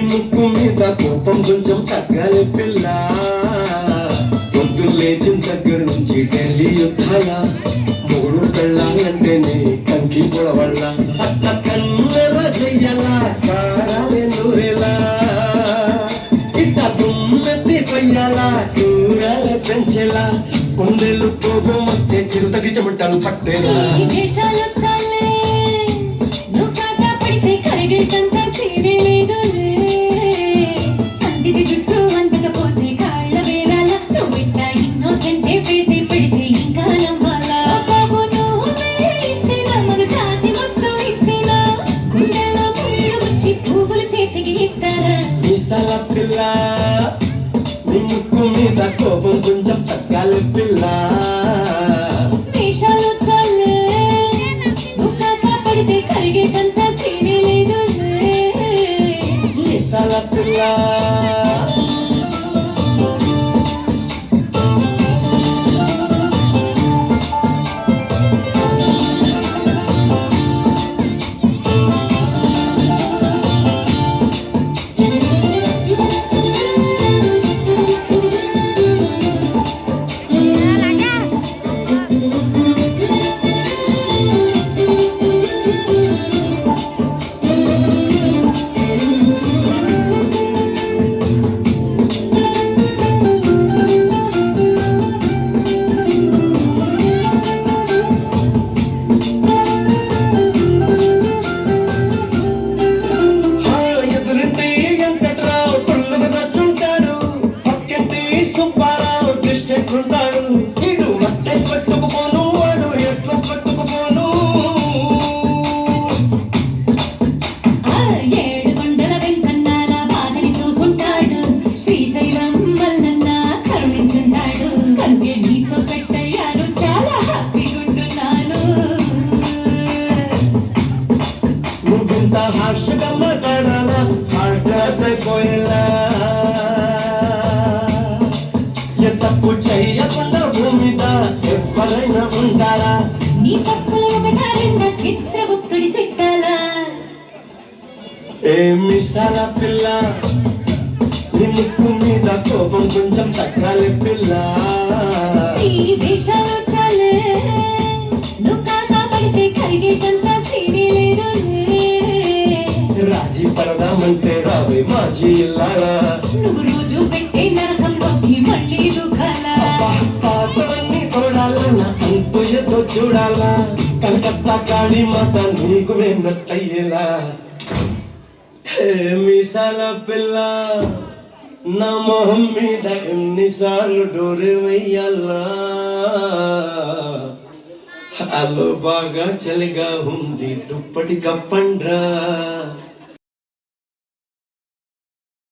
ముక్కు మీద కోపం కొంచెం తగ్గాలి పిల్ల పొద్దున్న లేచిన దగ్గర నుంచి ఢిల్లీ యుద్ధాల మూడు పెళ్ళాలంటే నీ కంకి పొడవల్ల అట్ట కన్నెల చెయ్యలా కారాలే నూరేలా ఇట్ట దుమ్మెత్తి కొయ్యాలా కూరలే పెంచేలా కొండెలు కోపం వస్తే చిరుతకి చెమటలు పట్టేలా పిల్ల నీ ముక్కు మీద కోపం కొంచెం తగ్గాలి పిల్ల కరిగేటంత సీనే లేదు మీసాల పిల్ల ఇడు మట్టె పట్టుకుపోను వాడు ఎట్లు పట్టుకుపోను ఏడు కొండల వెంకన్నాల బాధని చూసుంటాడు శ్రీశైలం మల్లన్న కరుణించుంటాడు కనుకే నీతో కట్టయ్యాను చాలా హ్యాపీగుంటున్నాను నువ్వింత హార్షగా మాట్లాడాలా హార్ట్ పోయేలా తప్పు చెయ్యకుండా భూమిద ఎవరైనా ఉంటారా నీ తప్పులు ఒకటా రెండా చిత్రగుప్తుడి చిట్టాలా ఏ మిసాల పిల్ల నీ ముక్కు మీద కోపం కొంచెం తగ్గాలి పిల్ల ఈ వేషాలు చాలే నువ్వు కాకా పడితే కరిగేటంత సీనే లేదు రాజీ పడదామంటే రావే మాజీ ఇల్లారా నువ్వు రోజు పెట్టే నరకంలోకి మళ్ళీ దుఃఖాలా పాత్రలన్నీ చూడాలన్నా అంతు ఎదో చూడాలా కలకత్తా కాళీ మాత నీకు వెన్నట్టయ్యేలా మీసాల పిల్ల నా మొహం మీద ఎన్నిసార్లు డోరే వెయ్యాలా అలో బాగా చలిగా ఉంది దుప్పటి కప్పండ్రా